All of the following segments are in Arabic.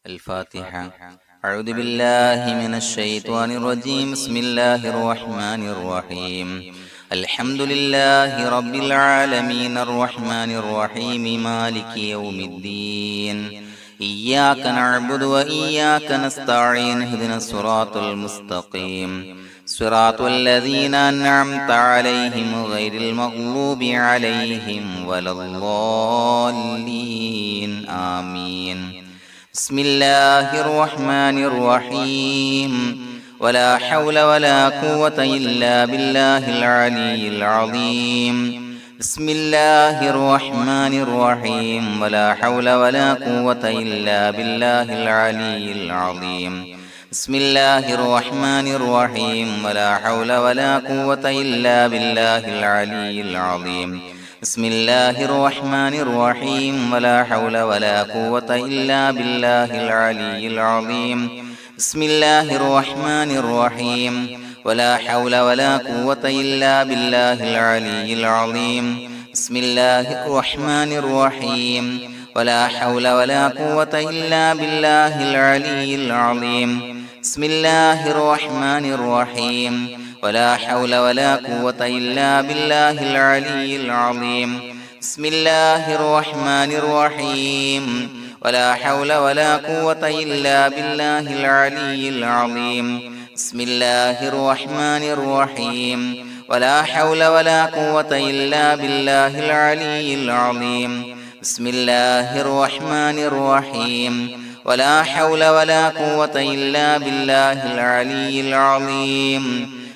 الفاتحة. أعوذ بالله من الشيطان الرجيم. بسم الله الرحمن الرحيم. الحمد لله رب العالمين الرحمن الرحيم مالك يوم الدين. إياك نعبد وإياك نستعين. اهدنا الصراط المستقيم صراط الذين أنعمت عليهم غير المغضوب عليهم ولا الضالين. آمين. بسم الله الرحمن الرحيم. ولا حول ولا قوة إلا بالله العلي العظيم. بسم الله الرحمن الرحيم. ولا حول ولا قوة إلا بالله العلي العظيم. بسم الله الرحمن الرحيم. ولا حول ولا قوة إلا بالله العلي العظيم. بسم الله الرحمن الرحيم. ولا حول ولا قوة إلا بالله العلي العظيم. بسم الله الرحمن الرحيم. ولا حول ولا قوة إلا بالله العلي العظيم. بسم الله الرحمن الرحيم. ولا حول ولا قوة إلا بالله العلي العظيم. بسم الله الرحمن الرحيم. ولا حول ولا قوة إلا بالله العلي العظيم. بسم الله الرحمن الرحيم. ولا حول ولا قوة إلا بالله العلي العظيم. بسم الله الرحمن الرحيم. ولا حول ولا قوة إلا بالله العلي العظيم. بسم الله الرحمن الرحيم. ولا حول ولا قوة إلا بالله العلي العظيم.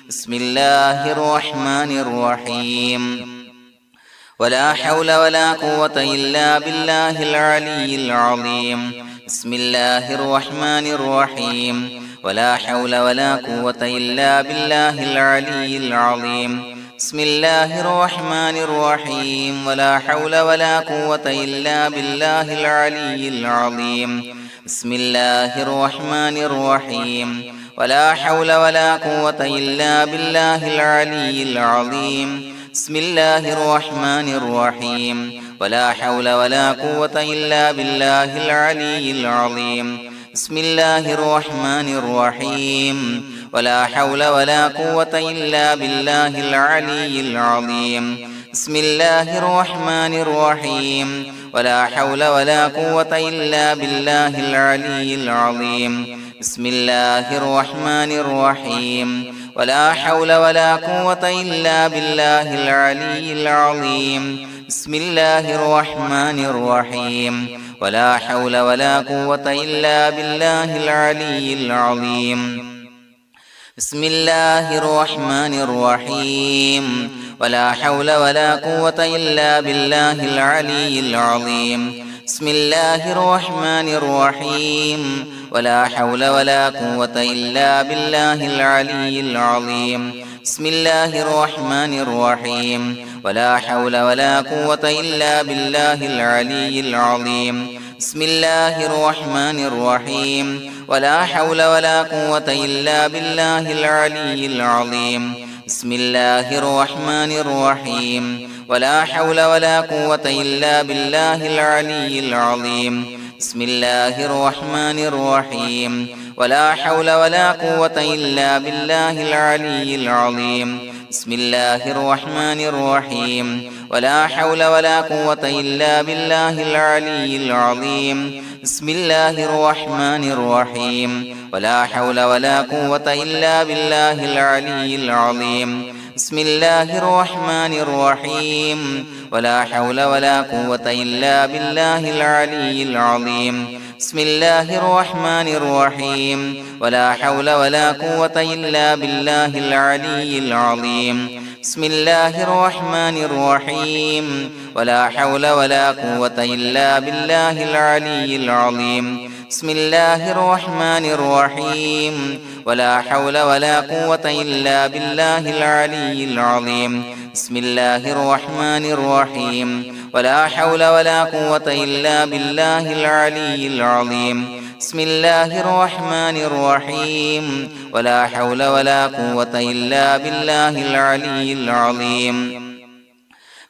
بسم الله الرحمن الرحيم. ولا حول ولا قوة إلا بالله العلي العظيم. بسم الله الرحمن الرحيم. ولا حول ولا قوة إلا بالله العلي العظيم. بسم الله الرحمن الرحيم. ولا حول ولا قوة إلا بالله العلي العظيم. بسم الله الرحمن الرحيم. ولا حول ولا قوة إلا بالله العلي العظيم. بسم الله الرحمن الرحيم. ولا حول ولا قوة إلا بالله العلي العظيم. بسم الله الرحمن الرحيم. ولا حول ولا قوة إلا بالله العلي العظيم. بسم الله الرحمن الرحيم. ولا حول ولا قوة إلا بالله العلي العظيم. بسم الله الرحمن الرحيم. ولا حول ولا قوة إلا بالله العلي العظيم. بسم الله الرحمن الرحيم. ولا حول ولا قوة إلا بالله العلي العظيم. بسم الله الرحمن الرحيم. ولا حول ولا قوة إلا بالله العلي العظيم. بسم الله الرحمن الرحيم. ولا حول ولا قوة إلا بالله العلي العظيم. بسم الله الرحمن الرحيم. ولا حول ولا قوة إلا بالله العلي العظيم. بسم الله الرحمن الرحيم. ولا حول ولا قوة إلا بالله العلي العظيم. بسم الله الرحمن الرحيم. ولا حول ولا قوة إلا بالله العلي العظيم. بسم الله الرحمن الرحيم. ولا حول ولا قوة إلا بالله العلي العظيم. بسم الله الرحمن الرحيم. ولا حول ولا قوة إلا بالله العلي العظيم. بسم الله الرحمن الرحيم. ولا حول ولا قوة إلا بالله العلي العظيم. بسم الله الرحمن الرحيم. ولا حول ولا قوة إلا بالله العلي العظيم. بسم الله الرحمن الرحيم. ولا حول ولا قوة إلا بالله العلي العظيم. بسم الله الرحمن الرحيم. ولا حول ولا قوة إلا بالله العلي العظيم. بسم الله الرحمن الرحيم. ولا حول ولا قوة إلا بالله العلي العظيم. بسم الله الرحمن الرحيم. ولا حول ولا قوة إلا بالله العلي العظيم. بسم الله الرحمن الرحيم. ولا حول ولا قوة إلا بالله العلي العظيم.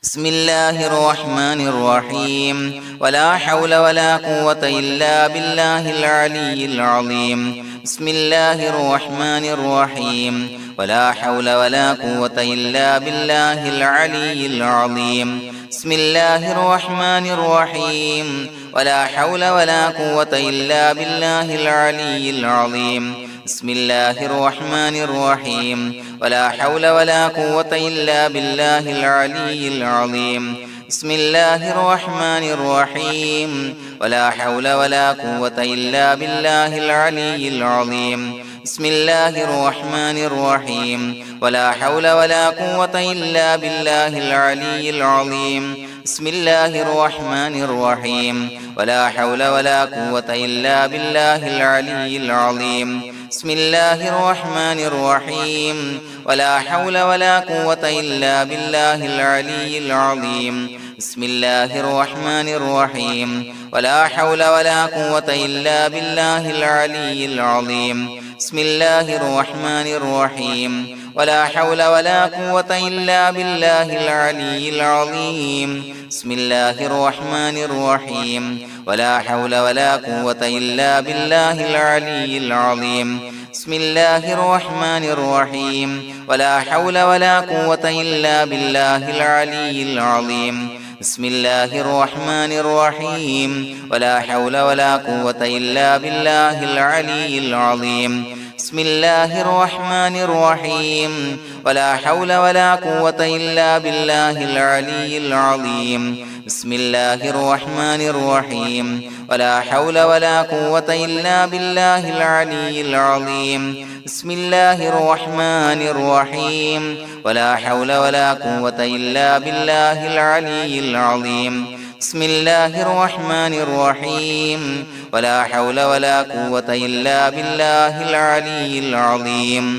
بسم الله الرحمن الرحيم ولا حول ولا قوة إلا بالله العلي العظيم بسم الله الرحمن الرحيم ولا حول ولا قوة إلا بالله العلي العظيم بسم الله الرحمن الرحيم ولا حول ولا قوة إلا بالله العلي العظيم بسم الله الرحمن الرحيم ولا حول ولا قوة إلا بالله العلي العظيم بسم الله الرحمن الرحيم ولا حول ولا قوة إلا بالله العلي العظيم بسم الله الرحمن الرحيم ولا حول ولا قوة إلا بالله العلي العظيم بسم الله الرحمن الرحيم ولا حول ولا قوة إلا بالله العلي العظيم بسم الله الرحمن الرحيم ولا حول ولا قوة إلا بالله العلي العظيم بسم الله الرحمن الرحيم ولا حول ولا قوة إلا بالله العلي العظيم بسم الله الرحمن الرحيم ولا حول ولا قوة إلا بالله العلي العظيم بسم الله الرحمن الرحيم ولا حول ولا قوة إلا بالله العلي العظيم بسم الله الرحمن الرحيم ولا حول ولا قوة إلا بالله العلي العظيم بسم الله الرحمن الرحيم ولا حول ولا قوة إلا بالله العلي العظيم بسم الله الرحمن الرحيم ولا حول ولا قوة إلا بالله العلي العظيم بسم الله الرحمن الرحيم ولا حول ولا قوة إلا بالله العلي العظيم بسم الله الرحمن الرحيم ولا حول ولا قوة إلا بالله العلي العظيم بسم الله الرحمن الرحيم ولا حول ولا قوة إلا بالله العلي العظيم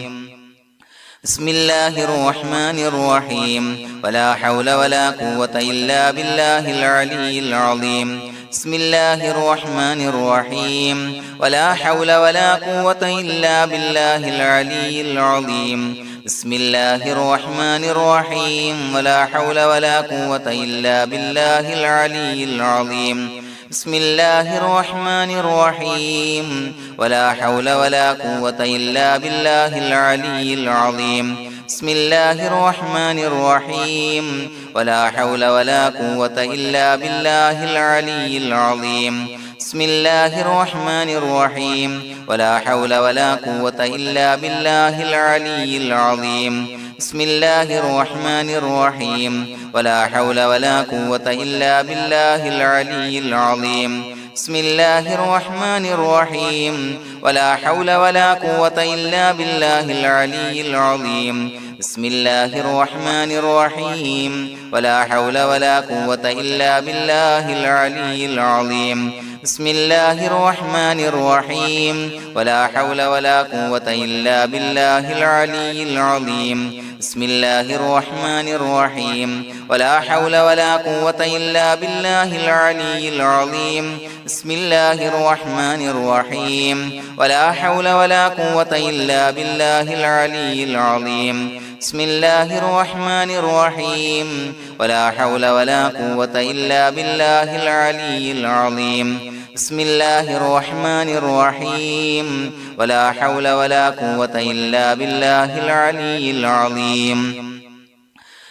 بسم الله الرحمن الرحيم ولا حول ولا قوة إلا بالله العلي العظيم بسم الله الرحمن الرحيم ولا حول ولا قوة إلا بالله العلي العظيم بسم الله الرحمن الرحيم ولا حول ولا قوة إلا بالله العلي العظيم بسم الله الرحمن الرحيم ولا حول ولا قوة إلا بالله العلي العظيم بسم الله الرحمن الرحيم ولا حول ولا قوة إلا بالله العلي العظيم بسم الله الرحمن الرحيم ولا حول ولا قوة إلا بالله العلي العظيم بسم الله الرحمن الرحيم ولا حول ولا قوة إلا بالله العلي العظيم بسم الله الرحمن الرحيم ولا حول ولا قوة إلا بالله العلي العظيم بسم الله الرحمن الرحيم ولا حول ولا قوة إلا بالله العلي العظيم بسم الله الرحمن الرحيم ولا حول ولا قوة إلا بالله العلي العظيم بسم الله الرحمن الرحيم ولا حول ولا قوة إلا بالله العلي العظيم بسم الله الرحمن الرحيم ولا حول ولا قوة إلا بالله العلي العظيم بسم الله الرحمن الرحيم ولا حول ولا قوة إلا بالله العلي العظيم بسم الله الرحمن الرحيم ولا حول ولا قوة إلا بالله العلي العظيم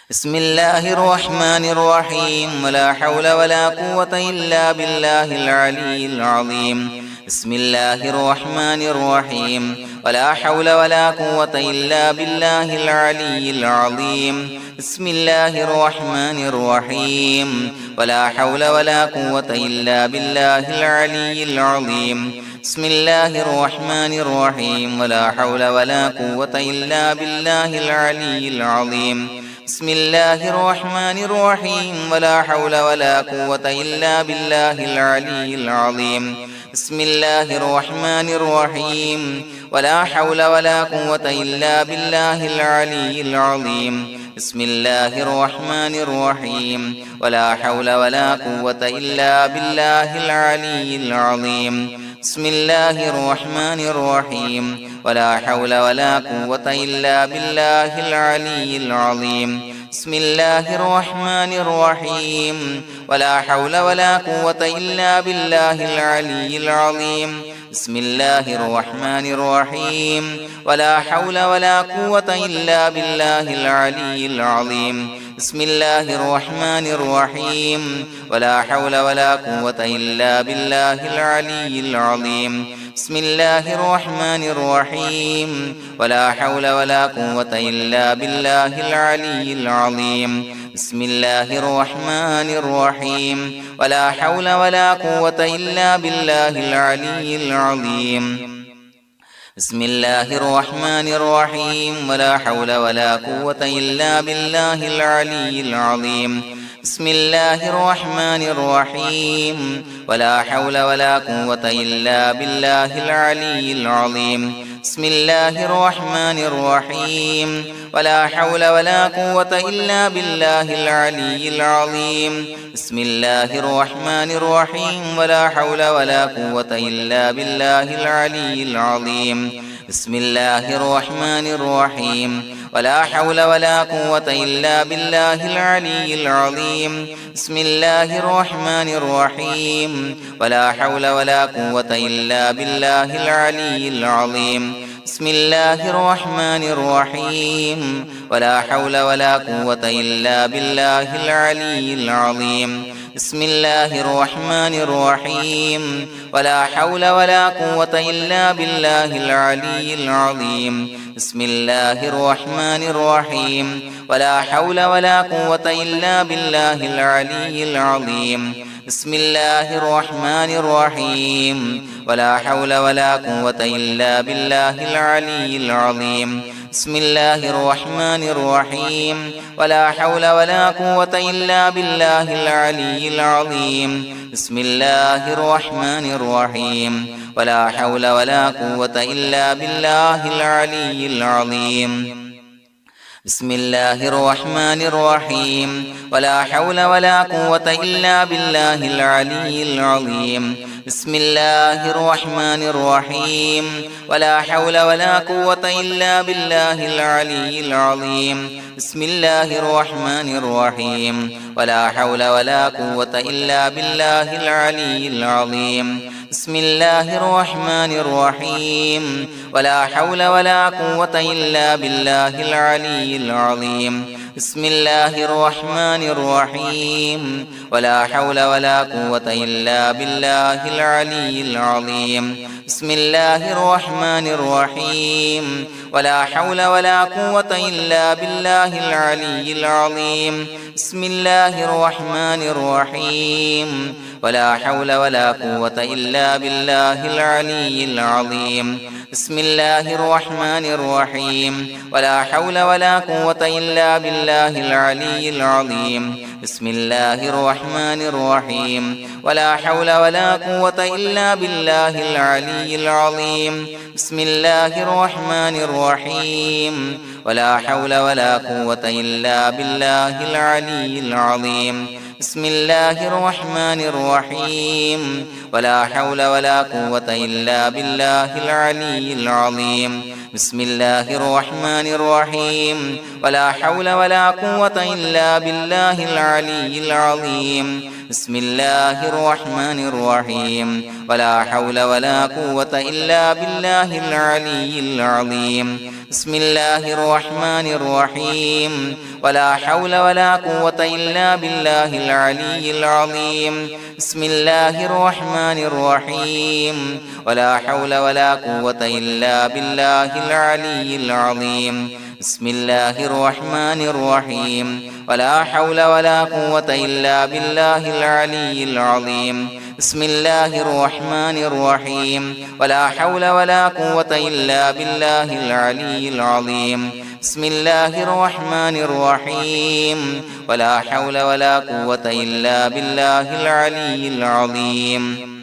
بسم الله الرحمن الرحيم ولا حول ولا قوة إلا بالله العلي العظيم بسم الله الرحمن الرحيم ولا حول ولا قوة إلا بالله العلي العظيم بسم الله الرحمن الرحيم ولا حول ولا قوة إلا بالله العلي العظيم بسم الله الرحمن الرحيم ولا حول ولا قوة إلا بالله العلي العظيم بسم الله الرحمن الرحيم ولا حول ولا قوة إلا بالله العلي العظيم بسم الله الرحمن الرحيم ولا حول ولا قوة إلا بالله العلي العظيم بسم الله الرحمن الرحيم ولا حول ولا قوة إلا بالله العلي العظيم بسم الله الرحمن الرحيم ولا حول ولا قوة إلا بالله العلي العظيم بسم الله الرحمن الرحيم ولا حول ولا قوة إلا بالله العلي العظيم بسم الله الرحمن الرحيم ولا حول ولا قوة إلا بالله العلي العظيم بسم الله الرحمن الرحيم ولا حول ولا قوة إلا بالله العلي العظيم بسم الله الرحمن الرحيم ولا حول ولا قوة إلا بالله العلي العظيم بسم الله الرحمن الرحيم ولا حول ولا قوة إلا بالله العلي العظيم بسم الله الرحمن الرحيم ولا حول ولا قوة إلا بالله العلي العظيم بسم الله الرحمن الرحيم ولا حول ولا قوة إلا بالله العلي العظيم بسم الله الرحمن الرحيم ولا حول ولا قوة إلا بالله العلي العظيم بسم الله الرحمن الرحيم ولا حول ولا قوة إلا بالله العلي العظيم بسم الله الرحمن الرحيم ولا حول ولا قوة إلا بالله العلي العظيم بسم الله الرحمن الرحيم ولا حول ولا قوة إلا بالله العلي العظيم بسم الله الرحمن الرحيم ولا حول ولا قوة إلا بالله العلي العظيم بسم الله الرحمن الرحيم ولا حول ولا قوة إلا بالله العلي العظيم بسم الله الرحمن الرحيم ولا حول ولا قوة إلا بالله العلي العظيم بسم الله الرحمن الرحيم ولا حول ولا قوة إلا بالله العلي العظيم بسم الله الرحمن الرحيم ولا حول ولا قوة إلا بالله العلي العظيم بسم الله الرحمن الرحيم ولا حول ولا قوة إلا بالله العلي العظيم بسم الله الرحمن الرحيم ولا حول ولا قوة إلا بالله العلي العظيم بسم الله الرحمن الرحيم ولا حول ولا قوة إلا بالله العلي العظيم بسم الله الرحمن الرحيم ولا حول ولا قوة إلا بالله العلي العظيم بسم الله الرحمن الرحيم ولا حول ولا قوة إلا بالله العلي العظيم بسم الله الرحمن الرحيم ولا حول ولا قوة إلا بالله العلي العظيم بسم الله الرحمن الرحيم ولا حول ولا قوة إلا بالله العلي العظيم بسم الله الرحمن الرحيم ولا حول ولا قوة إلا بالله العلي العظيم بسم الله الرحمن الرحيم ولا حول ولا قوة إلا بالله العلي العظيم بسم الله الرحمن الرحيم ولا حول ولا قوة إلا بالله العلي العظيم بسم الله الرحمن الرحيم ولا حول ولا قوة إلا بالله العلي العظيم بسم الله الرحمن الرحيم ولا حول ولا قوة إلا بالله العلي العظيم بسم الله الرحمن الرحيم ولا حول ولا قوة إلا بالله العلي العظيم بسم الله الرحمن الرحيم ولا حول ولا قوة إلا بالله العلي العظيم بسم الله الرحمن الرحيم ولا حول ولا قوة إلا بالله العلي العظيم بسم الله الرحمن الرحيم ولا حول ولا قوة إلا بالله العلي العظيم بسم الله الرحمن الرحيم ولا حول ولا قوة إلا بالله العلي العظيم بسم الله الرحمن الرحيم ولا حول ولا قوة إلا بالله العلي العظيم بسم الله الرحمن الرحيم ولا حول ولا قوة إلا بالله العلي العظيم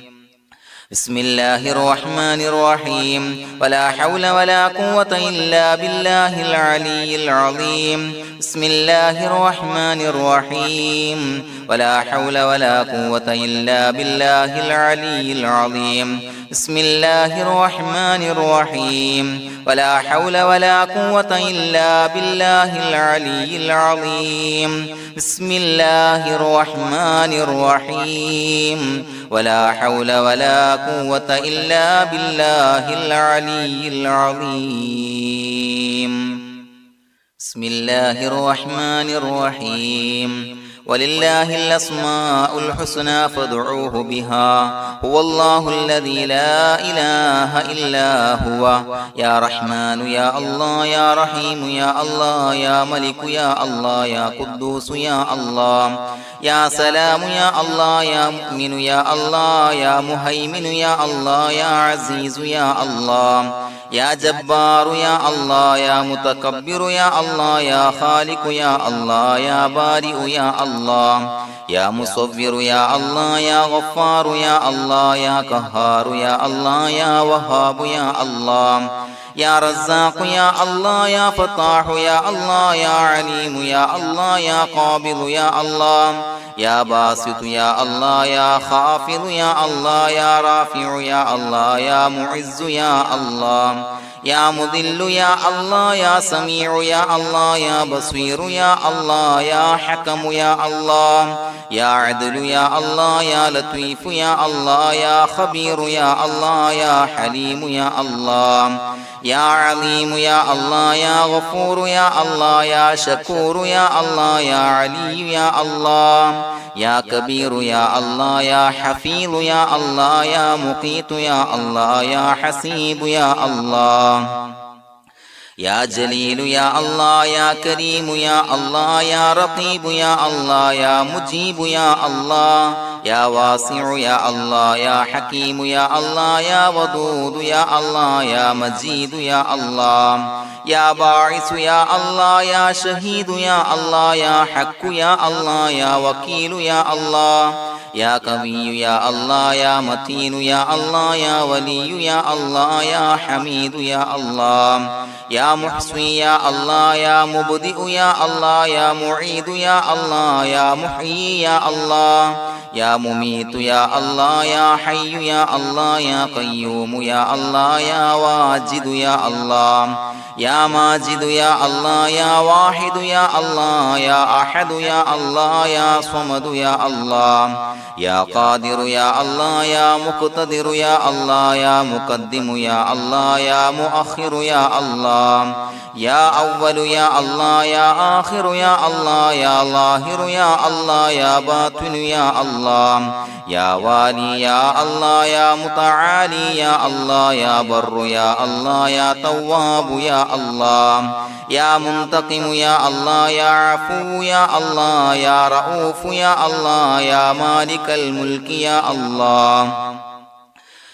بسم الله الرحمن الرحيم ولا حول ولا قوة إلا بالله العلي العظيم بسم الله الرحمن الرحيم ولا حول ولا قوة إلا بالله العلي العظيم بسم الله الرحمن الرحيم ولا حول ولا قوة إلا بالله العلي العظيم بسم الله الرحمن الرحيم ولا حول ولا قوة إلا بالله العلي العظيم بسم الله الرحمن الرحيم ولله الأسماء الحسنى فادعوه بها هو الله الذي لا إله إلا هو يا رحمن يا الله يا رحيم يا الله يا ملك يا الله يا قدوس يا الله يا سلام يا الله يا مؤمن يا الله يا مهيمن يا الله يا عزيز يا الله يا جبار يا الله يا متكبر يا الله يا خالق يا الله يا بارئ يا الله يا مصور يا الله يا غفار يا الله يا قهار يا الله يا وهاب يا الله يا رزاق يا الله يا فتاح يا الله يا عليم يا الله يا قابض يا الله يا باسط يا الله يا خافض يا الله يا رافع يا الله يا معز يا الله يا مذل يا الله يا سميع يا الله يا بصير يا الله يا حكم يا الله يا عدل يا الله يا لطيف يا الله يا خبير يا الله يا حليم يا الله يا عليم يا الله يا غفور يا الله يا شكور يا الله يا علي يا الله يا كبير يا الله يا حفيظ يا الله يا مقيت يا الله يا حسيب يا الله يا جليل يا الله يا كريم يا الله يا رقيب يا الله يا مجيب يا الله يا واسع يا الله يا حكيم يا الله يا ودود يا الله يا مجيد يا الله يا باعث يا الله يا شهيد يا الله يا حق يا الله يا وكيل يا الله يا قوي يا الله يا متين يا الله يا ولي يا الله يا حميد يا الله يا محصي يا الله يا مبدئ يا الله يا معيد يا الله يا محيي يا الله يا مميت يا الله يا حي يا الله يا قيوم يا الله يا واجد يا الله يا ماجد يا الله يا واحد يا الله يا أحد يا الله يا صمد يا الله يا قادر يا الله يا مقتدر يا الله يا مقدم يا الله يا مؤخر يا الله يا أول يا الله يا آخر يا الله يا ظاهر يا الله يا باطن يا الله يا والي يا الله يا متعالي يا الله يا بر يا الله يا تواب يا الله يا منتقم يا الله يا عفو يا الله يا رؤوف يا الله يا مالك الملك يا الله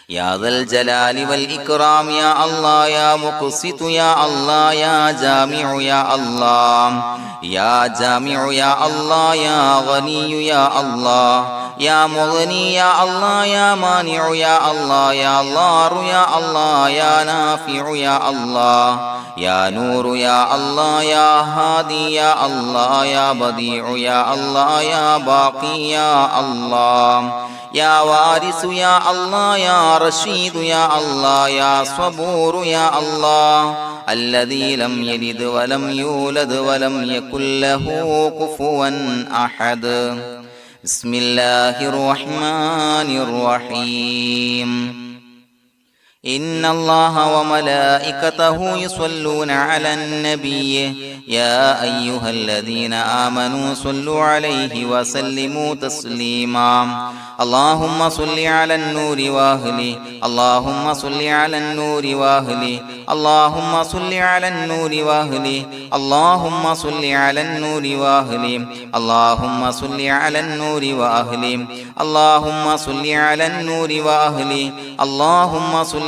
يا ذا الجلال والإكرام يا الله يا مقسط يا الله يا جامع يا الله يا جامع يا الله يا غني يا الله يا مغني يا الله يا مانع يا الله يا ضار يا الله يا نافع يا الله يا نور يا الله يا هادي يا الله يا بديع يا الله يا باقي يا الله يا وارث يا الله يا رشيد يا الله يا صبور يا الله الذي لم يلد ولم يولد ولم يكن له كفوا أحد بسم الله الرحمن الرحيم إن الله وملائكته يصلون على النبي يا أيها الذين آمنوا صلوا عليه وسلموا تسليما اللهم صل على النور وأهله اللهم صل على النور وأهله اللهم صل على النور وأهله اللهم صل على النور وأهله اللهم صل على النور وأهله اللهم صل على النور وأهله اللهم صل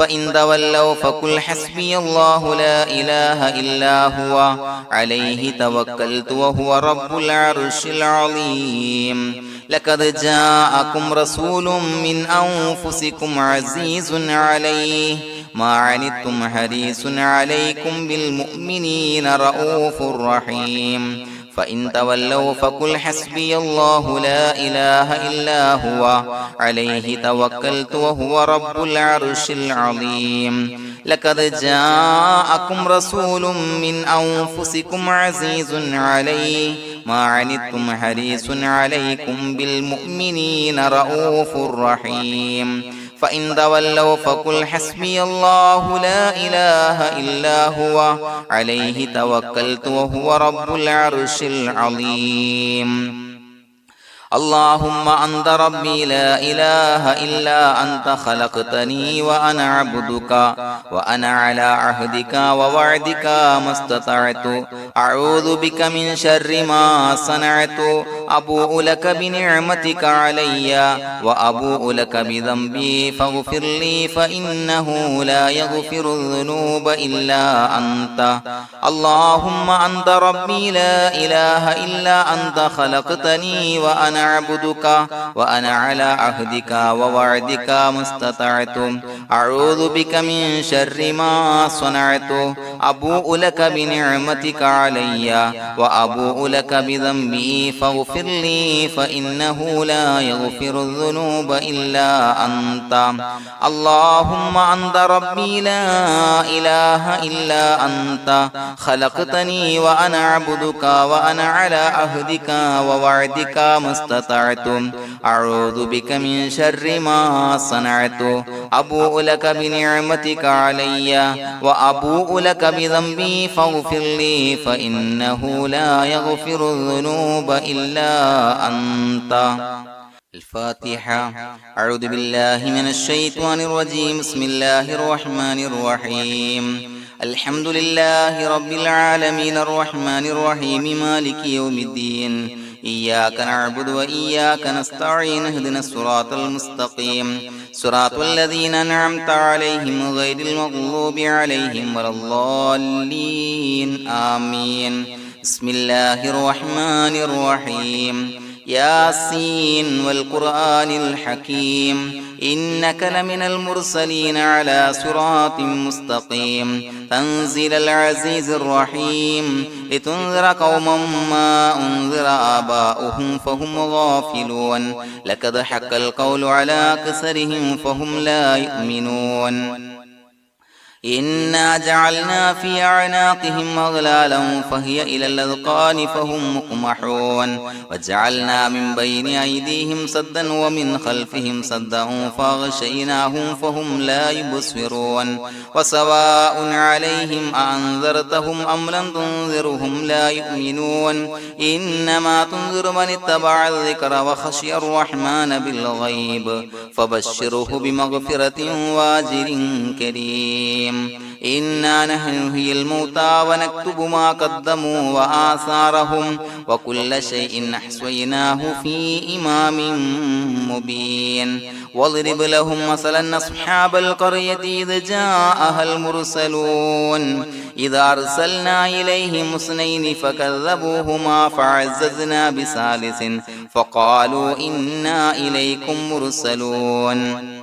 فإن تولوا فقل حسبي الله لا إله إلا هو عليه توكلت وهو رب العرش العظيم لقد جاءكم رسول من أنفسكم عزيز عليه ما عنتم حريص عليكم بالمؤمنين رؤوف رحيم فإن تولوا فقل حسبي الله لا إله إلا هو عليه توكلت وهو رب العرش العظيم لقد جاءكم رسول من أنفسكم عزيز عليه ما عنتم حريص عليكم بالمؤمنين رؤوف رحيم فإن تولوا فقل حسبي الله لا إله إلا هو عليه توكلت وهو رب العرش العظيم اللهم أنت ربي لا إله إلا أنت خلقتني وأنا عبدك وأنا على عهدك ووعدك ما استطعت أعوذ بك من شر ما صنعت أبوء لك بنعمتك علي وأبوء لك بذنبي فاغفر لي فإنه لا يغفر الذنوب إلا أنت اللهم أنت ربي لا إله إلا أنت خلقتني وأنا عبدك وأنا على عهدك ووعدك ما استطعت أعوذ بك من شر ما صنعت أبوء لك بنعمتك علي وأبوء لك بذنبي فاغفر لي فإنه لا يغفر الذنوب إلا أنت اللهم أنت ربي لا إله إلا أنت خلقتني وأنا عبدك وأنا على عهدك ووعدك ما استطعت أعوذ بك من شر ما صنعت أبوء لك بنعمتك علي وأبوء لك بذنبي فاغفر لي فإنه لا يغفر الذنوب إلا أنت الفاتحة أعوذ بالله من الشيطان الرجيم بسم الله الرحمن الرحيم الحمد لله رب العالمين الرحمن الرحيم مالك يوم الدين إياك نعبد وإياك نستعين اهدنا الصراط المستقيم صراط الذين أنعمت عليهم غير المغضوب عليهم ولا الضالين آمين بسم الله الرحمن الرحيم ياسين والقرآن الحكيم إنك لمن المرسلين على صراط مستقيم تنزيل العزيز الرحيم لتنذر قوما ما أنذر آباؤهم فهم غافلون لقد حق القول على أكثرهم فهم لا يؤمنون إنا جعلنا في أعناقهم أغلالا فهي إلى الأذقان فهم مقمحون وجعلنا من بين أيديهم سدا ومن خلفهم سدا فأغشيناهم فهم لا يبصرون وسواء عليهم أأنذرتهم أم لم تنذرهم لا يؤمنون إنما تنذر من اتبع الذكر وخشي الرحمن بالغيب فبشره بمغفرة وأجر كريم إنا نحن نحيي الموتى ونكتب ما قدموا وآثارهم وكل شيء أحصيناه في إمام مبين واضرب لهم مثلا أصحاب القرية إذ جاءها المرسلون إذا أرسلنا إليهم اثنين فكذبوهما فعززنا بثالث فقالوا إنا إليكم مرسلون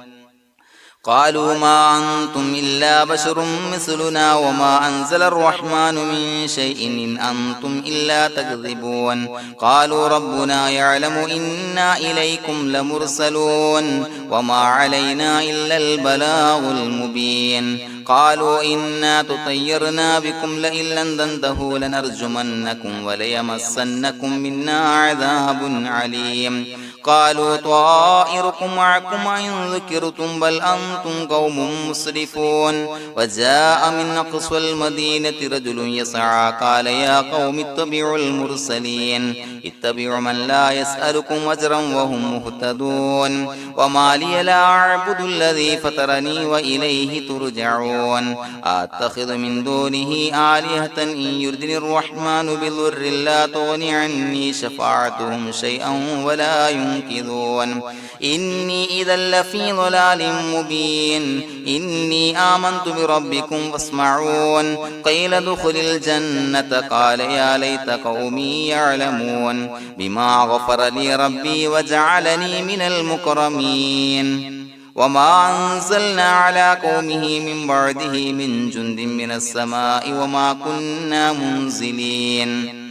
قالوا ما أنتم إلا بشر مثلنا وما أنزل الرحمن من شيء إن أنتم إلا تكذبون قالوا ربنا يعلم إنا إليكم لمرسلون وما علينا إلا البلاغ المبين قالوا إنا تطيرنا بكم لئن لم تنتهوا لنرجمنكم وليمسنكم منا عذاب عليم قالوا طائركم معكم إن ذكرتم بل أنتم قوم مسرفون وجاء من أقصى المدينة رجل يسعى قال يا قوم اتبعوا المرسلين اتبعوا من لا يسألكم أجرا وهم مهتدون وما لي لا أعبد الذي فطرني وإليه ترجعون أتخذ من دونه آلهة إن يردني الرحمن بضر لا تغني عني شفاعتهم شيئا ولا ينصرون ينكثون إني إذا لفي ضلال مبين إني آمنت بربكم فاسمعون قيل ادخل الجنة قال يا ليت قومي يعلمون بما غفر لي ربي وجعلني من المكرمين وما أنزلنا على قومه من بعده من جند من السماء وما كنا منزلين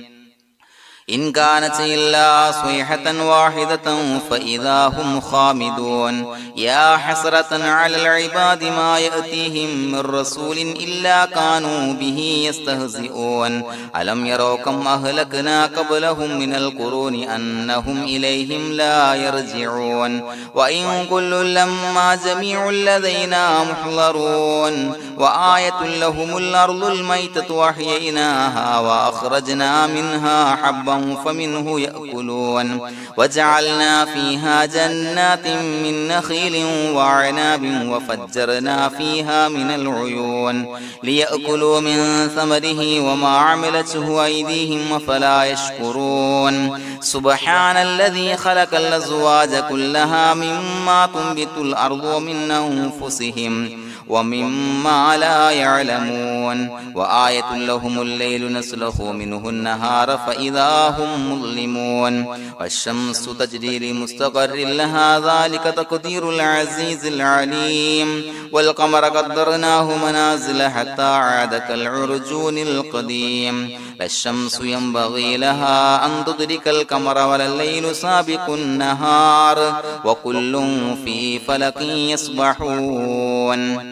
إن كانت إلا صيحة واحدة فإذا هم خامدون يا حسرة على العباد ما يأتيهم من رسول إلا كانوا به يستهزئون ألم يروا كم أهلكنا قبلهم من القرون أنهم إليهم لا يرجعون وإن كل لما جميع لدينا محضرون وآية لهم الأرض الميتة وأحييناها وأخرجنا منها حبا فمنه يأكلون وجعلنا فيها جنات من نخيل وعناب وفجرنا فيها من العيون ليأكلوا من ثمره وما عملته أيديهم فلا يشكرون سبحان الذي خلق الأزواج كلها مما تنبت الأرض ومن أنفسهم ومما لا يعلمون وآية لهم الليل نسلخ منه النهار فإذا هم مظلمون والشمس تجري لمستقر لها ذلك تقدير العزيز العليم والقمر قدرناه منازل حتى عاد كالعرجون القديم لا الشمس ينبغي لها أن تدرك القمر ولا الليل سابق النهار وكل في فلك يسبحون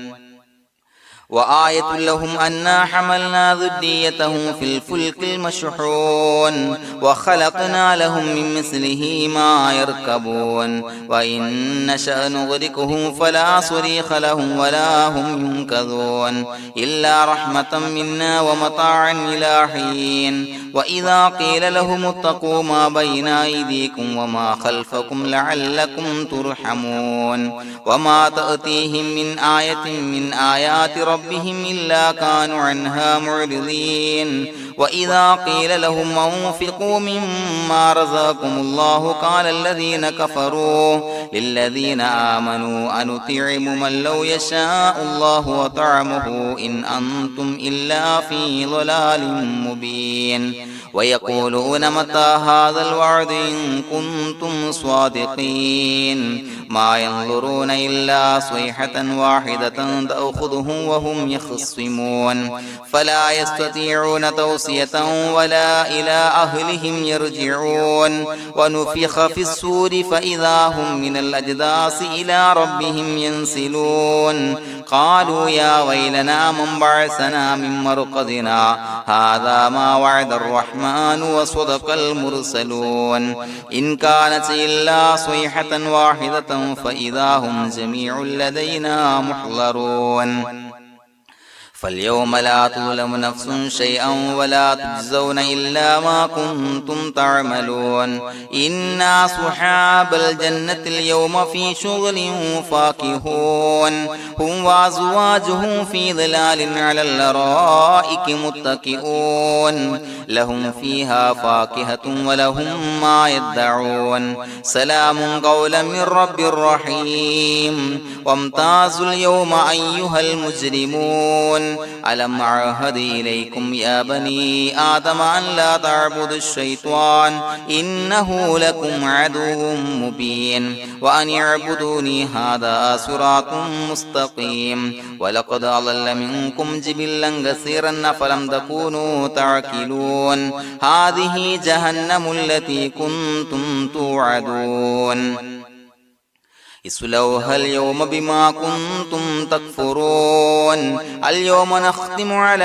وآية لهم أنا حملنا ذريتهم في الفلك المشحون وخلقنا لهم من مثله ما يركبون وإن نشأ نغرقهم فلا صريخ لهم ولا هم ينقذون إلا رحمة منا ومتاعا إلى حين وإذا قيل لهم اتقوا ما بين أيديكم وما خلفكم لعلكم ترحمون وما تأتيهم من آية من آيات ربهم إلا كانوا عنها معرضين وإذا قيل لهم أنفقوا مما رزقكم الله قال الذين كفروا للذين آمنوا أنطعم من لو يشاء الله وطعمه إن أنتم إلا في ضلال مبين ويقولون متى هذا الوعد إن كنتم صادقين ما ينظرون إلا صيحة واحدة تأخذهم وهم يخصمون فلا يستطيعون توصية ولا إلى أهلهم يرجعون ونفخ في الصور فإذا هم من الأجداث إلى ربهم ينسلون قالوا يا ويلنا من بعثنا من مرقدنا هذا ما وعد الرحمن وصدق المرسلون إن كانت إلا صيحة واحدة فإذا هم جميع لدينا محضرون فاليوم لا تظلم نفس شيئا ولا تجزون إلا ما كنتم تعملون إنا أصحاب الجنة اليوم في شغل فاكهون هم وأزواجهم في ظلال على الأرائك متكئون لهم فيها فاكهة ولهم ما يدعون سلام قولا من رب رحيم وامتازوا اليوم أيها المجرمون ألم أعهد إليكم يا بني آدم أن لا تعبدوا الشيطان إنه لكم عدو مبين وأن اعبدوني هذا صراط مستقيم ولقد أضل منكم جبلا كثيرا فلم تكونوا تعقلون هذه جهنم التي كنتم توعدون اصلوها اليوم بما كنتم تكفرون اليوم نختم على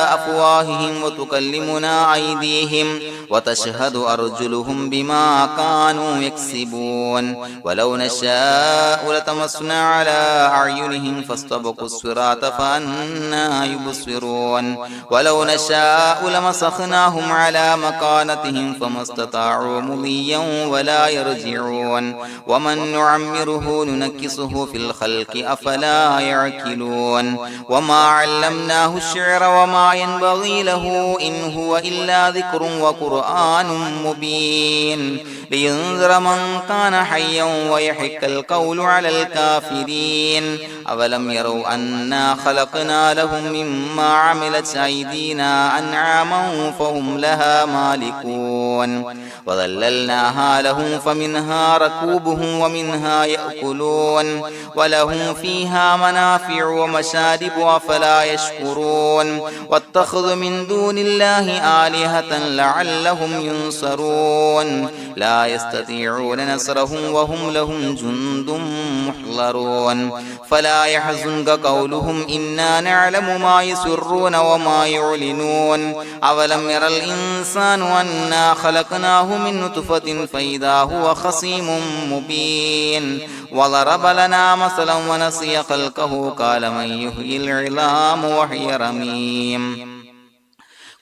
أفواههم وتكلمنا أيديهم وتشهد أرجلهم بما كانوا يكسبون ولو نشاء لتمسنا على أعينهم فاستبقوا الصراط فأنى يبصرون ولو نشاء لمسخناهم على مكانتهم فما استطاعوا مضيا ولا يرجعون ومن نعمره نعمره ننكسه في الخلق أفلا يعقلون وما علمناه الشعر وما ينبغي له إن هو إلا ذكر وقرآن مبين لينذر من كان حيا ويحق القول على الكافرين أولم يروا أنا خلقنا لهم مما عملت أيدينا أنعاما فهم لها مالكون وظللناها لهم فمنها ركوبهم ومنها يأكلون ولهم فيها منافع ومشارب أفلا يشكرون واتخذوا من دون الله آلهة لعلهم ينصرون لا يستطيعون نصرهم وهم لهم جند محضرون فلا يحزنك قولهم إنا نعلم ما يسرون وما يعلنون أولم ير الإنسان أنا خلقناه من نطفة فإذا هو خصيم مبين وضرب لنا مثلا ونسي خلقه قال من يحيي العظام وهي رميم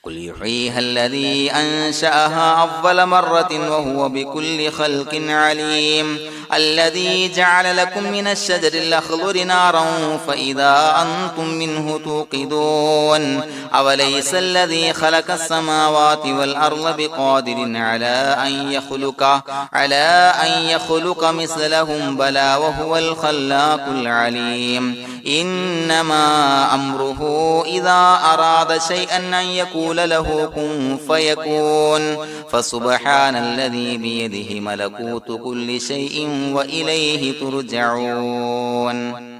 قل يحييها الذي أنشأها أول مرة وهو بكل خلق عليم الذي جعل لكم من الشجر الأخضر نارا فإذا أنتم منه توقدون أوليس الذي خلق السماوات والأرض بقادر على أن يخلق مثلهم بلى وهو الخلاق العليم إنما أمره إذا أراد شيئا أن يقول له كن فيكون فسبحان الذي بيده ملكوت كل شيء وإليه ترجعون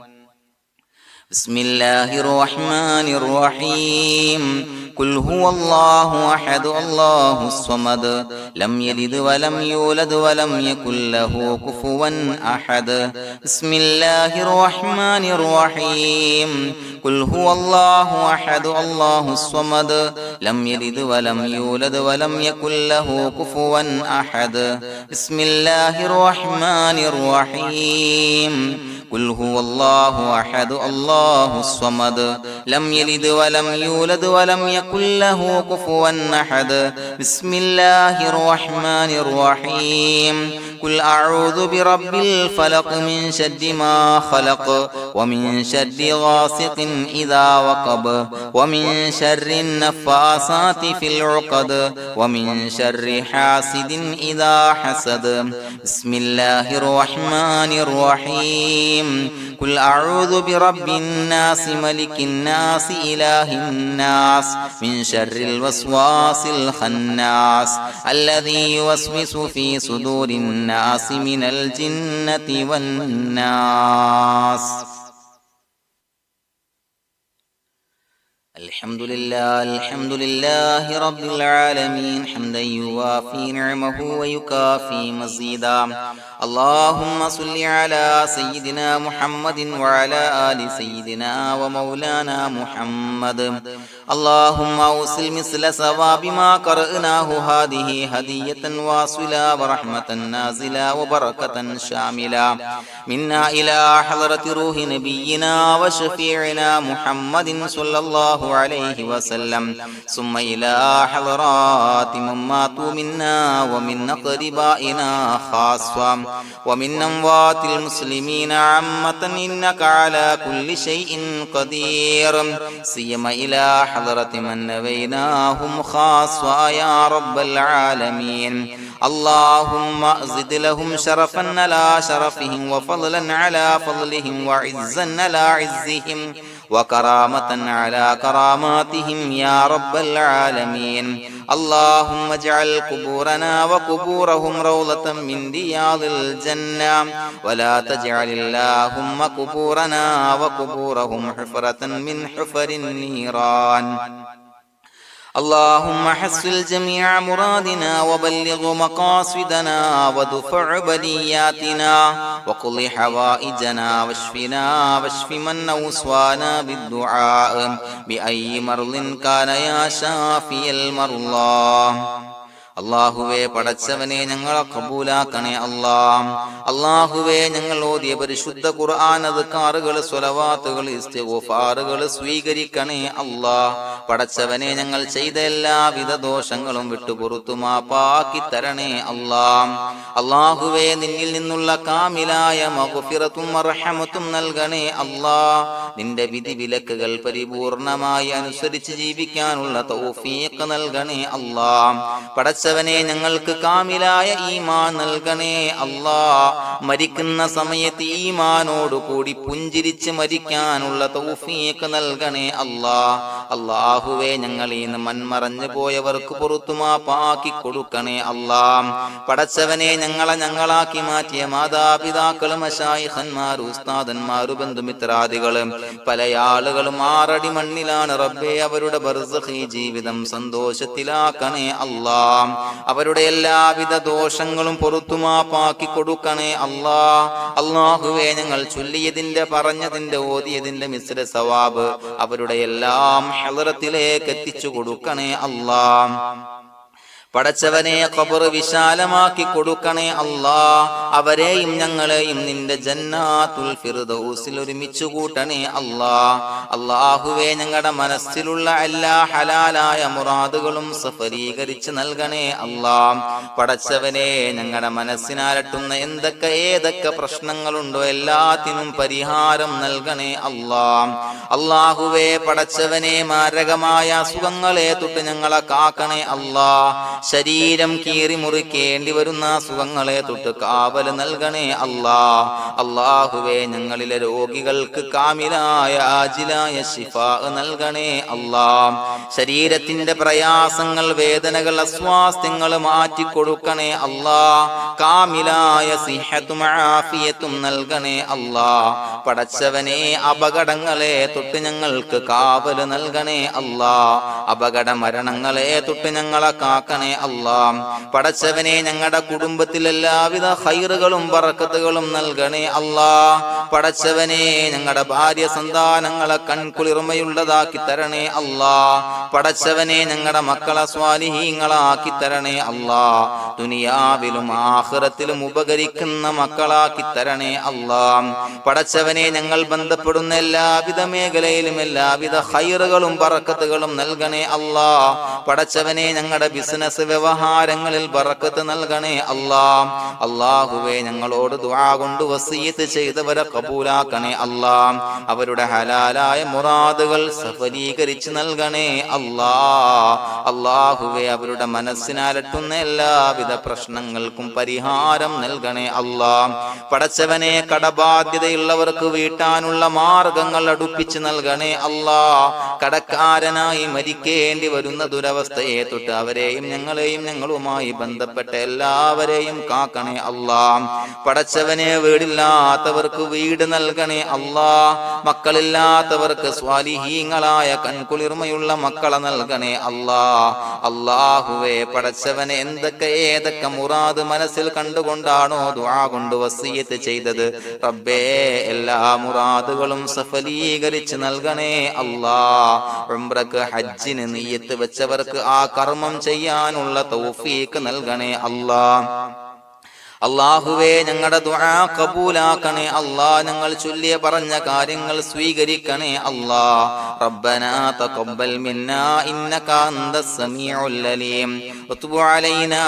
بسم الله الرحمن الرحيم قل هو الله أحد الله الصمد لم يلد ولم يولد ولم يكن له كفوا أحد بسم الله الرحمن الرحيم قل هو الله أحد الله الصمد لم يلد ولم يولد ولم يكن له كفوا أحد بسم الله الرحمن الرحيم قل هو الله أحد الله الصمد لم يلد ولم يولد ولم يكن له كفوا أحد بسم الله الرحمن الرحيم قل أعوذ برب الفلق من شر ما خلق ومن شر غاسق إذا وقب ومن شر النفاثات في العقد ومن شر حاسد إذا حسد بسم الله الرحمن الرحيم قل أعوذ برب الناس ملك الناس إله الناس من شر الوسواس الخناس الذي يوسوس في صدور الناس من الجنة والناس الحمد لله رب العالمين حمدا يوافي نعمه ويكافي مزيدا اللهم صل على سيدنا محمد وعلى آل سيدنا ومولانا محمد اللهم أوصل مثل ثواب ما قرأناه هذه هدية واصلة ورحمة نازلة وبركة شاملة منا إلى حضرة روح نبينا وشفيعنا محمد صلى الله عليه وسلم ثم إلى حضرات من ماتوا منا ومن أقربائنا خاصة ومن أموات المسلمين عامة إنك على كل شيء قدير سيما إلى حضرة من نبيناهم خاصة يا رب العالمين اللهم زد لهم شرفا على شرفهم وفضلا على فضلهم وعزا على عزهم وكرامة على كراماتهم يا رب العالمين اللهم اجعل قبورنا وقبورهم روضة من رياض الجنة ولا تجعل اللهم قبورنا وقبورهم حفرة من حفر النيران اللهم حصل جميع مرادنا وبلغ مقاصدنا ودفع بلياتنا وقض حوائجنا واشفنا واشف من أوصانا بالدعاء بأي مرض كان يا شافي المرضى അല്ലാഹുവേ പടച്ചവനെ ഞങ്ങളെ ഖബൂലാക്കണേ അല്ലാ. അല്ലാഹുവേ ഞങ്ങൾ ഓതിയ പരിശുദ്ധ ഖുർആൻ അദ്കാറുകൾ സ്വലവാത്തുകൾ ഇസ്തിഗ്ഫാറുകൾ സ്വീകരിക്കണേ അല്ലാ. പടച്ചവനെ ഞങ്ങൾ ചെയ്ത എല്ലാവിധ ദോഷങ്ങളും വിട്ടുപുറത്തു മാപ്പാക്കി തരണേ അല്ലാ. അല്ലാഹുവേ നിന്നിൽ നിന്നുള്ള കാമിലായ മഗ്ഫിറത്തും റഹ്മത്തും നൽകണേ അല്ലാ. നിന്റെ വിധി വിലക്കുകൾ പരിപൂർണമായി അനുസരിച്ച് ജീവിക്കാനുള്ള തൗഫീഖ് നൽകണേ അല്ലാ. പടച്ചവനെ ഞങ്ങൾക്ക് കാമിലായ ഈമാൻ നൽകണേ അല്ലാ. മരിക്കുന്ന സമയത്ത് ഈമാനോട് കൂടി പുഞ്ചിരിച്ച് മരിക്കാനുള്ള തൗഫീഖ് നൽകണേ അല്ലാ. അല്ലാഹുവേ ഞങ്ങളിൽ നിന്ന് മൺമറഞ്ഞു പോയവർക്ക് പുറത്തു മാപ്പാക്കി കൊടുക്കണേ അല്ലാ. പടച്ചവനെ ഞങ്ങളാക്കി മാറ്റിയ മാതാപിതാക്കളും മശായിഖന്മാരും ഉസ്താദന്മാരും ബന്ധുമിത്രാദികളും പല ആളുകളും 6 അടി മണ്ണിലാണ് റബ്ബേ. അവരുടെ ബർസഖി ജീവിതം സന്തോഷത്തിലാക്കണേ അല്ലാ. അവരുടെ എല്ലാവിധ ദോഷങ്ങളും പുറത്തു മാപ്പാക്കി കൊടുക്കണേ അല്ലാ. അല്ലാഹുവേ ഞങ്ങൾ ചൊല്ലിയതിന്റെ പറഞ്ഞതിന്റെ ഓതിയതിന്റെ മിശ്ര സവാബ് അവരുടെ എല്ലാം ഹളറത്തിലേക്ക് എത്തിച്ചു കൊടുക്കണേ അല്ലാ. പടച്ചവനെ ഖബർ വിശാലമാക്കി കൊടുക്കണേ അല്ലാ. അവരെയും ഞങ്ങളെയും നിന്റെ ജന്നാത്തുൽ ഫിർദൗസിൽ ഒരുമിച്ച് കൂട്ടണേ അല്ലാ. അല്ലാഹുവേ ഞങ്ങളുടെ മനസ്സിലുള്ള എല്ലാ ഹലാലായ മുറാദുകളും സഫലീകരിച്ച് നൽകണേ അല്ലാ. പടച്ചവനെ ഞങ്ങളുടെ മനസ്സിനാലട്ടുന്ന ഏതൊക്കെ പ്രശ്നങ്ങളുണ്ടോ എല്ലാത്തിനും പരിഹാരം നൽകണേ അല്ലാ. അല്ലാഹുവേ പടച്ചവനെ മാരകമായ അസുഖങ്ങളെ തൊട്ട് ഞങ്ങളെ കാക്കണേ അല്ലാ. ശരീരം കീറി മുറിക്കേണ്ടി വരുന്ന അസുഖങ്ങളെ തൊട്ട് കാവൽ നൽകണേ അല്ലാ. അല്ലാഹുവേ ഞങ്ങളിലെ രോഗികൾക്ക് കാമിലായ ആജിലായ ശിഫാ നൽകണേ അല്ലാ. ശരീരത്തിന്റെ പ്രയാസങ്ങൾ വേദനകൾ അസ്വാസ്ഥ്യങ്ങൾ മാറ്റിക്കൊടുക്കണേ അല്ലാ. കാമിലായ സിഹത്തും ആഫിയത്തും നൽകണേ അല്ലാ. പടച്ചവനെ അപകടങ്ങളെ തൊട്ട് ഞങ്ങൾക്ക് കാവൽ നൽകണേ അല്ലാ. അപകട മരണങ്ങളെ തൊട്ട് ഞങ്ങളെ കാക്കണേ അല്ലാ. പടച്ചവനെ ഞങ്ങളുടെ കുടുംബത്തിൽ എല്ലാവിധ ഖൈറുകളും ബറക്കത്തുകളും നൽകണേ അല്ലാ. പടച്ചവനെ ഞങ്ങളുടെ ഭാര്യ സന്താനങ്ങളെ കൺകുളിർമയുള്ളതാക്കി തരണേ അല്ലാ. പടച്ചവനെ ഞങ്ങളുടെ മക്കളെ സ്വാലിഹീങ്ങളാക്കി തരണേ അല്ലാ. ദുനിയാവിലും ആഖിറത്തിലും ഉപകരിക്കുന്ന മക്കളാക്കി തരണേ അല്ലാ. പടച്ചവനെ ഞങ്ങൾ ബന്ധപ്പെടുന്ന എല്ലാവിധ മേഖലയിലും എല്ലാവിധ ഖൈറുകളും ബറക്കത്തുകളും നൽകണേ അല്ലാ. പടച്ചവനെ ഞങ്ങളുടെ ബിസിനസ് വ്യവഹാരങ്ങളിൽ ബറക്കത്ത് നൽകണേ അല്ലാ. അല്ലാഹുവേ ഞങ്ങളോട് ദുആ കൊണ്ട് വസിയത്ത് ചെയ്തവരെ കബൂലാക്കണേ അല്ലാ. അവരുടെ ഹലാലായ മുറാദുകൾ സഫലീകരിച്ച് നൽകണേ അല്ലാ. അല്ലാഹുവേ അവരുടെ മനസ്സിനാലട്ടുന്ന എല്ലാവിധ പ്രശ്നങ്ങൾക്കും പരിഹാരം നൽകണേ അല്ലാ. പടച്ചവനെ കടബാധ്യതയുള്ളവർക്ക് വീട്ടാനുള്ള മാർഗങ്ങൾ അടുപ്പിച്ച് നൽകണേ അല്ലാ. കടക്കാരനായി മരിക്കേണ്ടി വരുന്ന ദുരവസ്ഥയെ തൊട്ട് അവരെയും ഞങ്ങളെയും ഞങ്ങളുമായി ബന്ധപ്പെട്ട എല്ലാവരെയും കാക്കണേ അല്ലാ. പടച്ചവനെ വീടില്ലാത്തവർക്ക് വീട് നൽകണേ അല്ലാ. മക്കളില്ലാത്തവർക്ക് സ്വാലിഹീങ്ങളായ കൺകുളിർമയുള്ള മക്കളെ നൽകണേ അല്ലാ. അല്ലാഹുവേ പടച്ചവനെ ഏതൊക്കെ മുറാദ് മനസ്സിൽ കണ്ടുകൊണ്ടാണോ ദുആ കൊണ്ട് വസിയത്ത് ചെയ്തത് റബ്ബേ എല്ലാ മുറാദുകളും സഫലീകരിച്ച് നൽകണേ അല്ലാ. ഉംറക്ക് ഹജ്ജിന് നിയ്യത്ത് വെച്ചവർക്ക് ആ കർമ്മം ചെയ്യാനുള്ള തൗഫീഖ് നൽകണേ അല്ലാ. അല്ലാഹുവേ ഞങ്ങളുടെ ദുആ ഖബൂലാക്കണേ അല്ലാ. ഞങ്ങൾ ചൊല്ലിയ പറഞ്ഞ കാര്യങ്ങൾ സ്വീകരിക്കണേ അല്ലാ. റബ്ബനാ തഖബ്ബൽ മിന്നാ ഇന്നക അന്തസ് സമീഉൽ അലീം വതുബ് അലൈനാ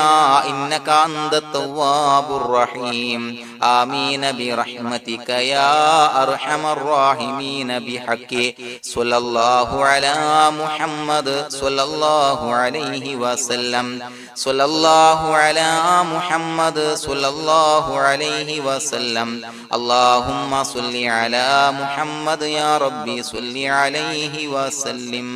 ഇന്നക അന്തത് തവ്വാബുർ റഹീം. ആമീൻ ബിറഹ്മതിക യാ അർഹമർ റഹീമീൻ ബിഹഖി സ്വല്ലല്ലാഹു അലാ മുഹമ്മദ് സ്വല്ലല്ലാഹു അലൈഹി വസല്ലം. സ്വല്ലല്ലാഹു അലാ മുഹമ്മദ് സ്വല്ലല്ലാഹു അലൈഹി വസല്ലം. അല്ലാഹുമ്മ സ്വല്ലി അലാ മുഹമ്മദ് യാ റബ്ബി സ്വല്ലി അലൈഹി വസല്ലം.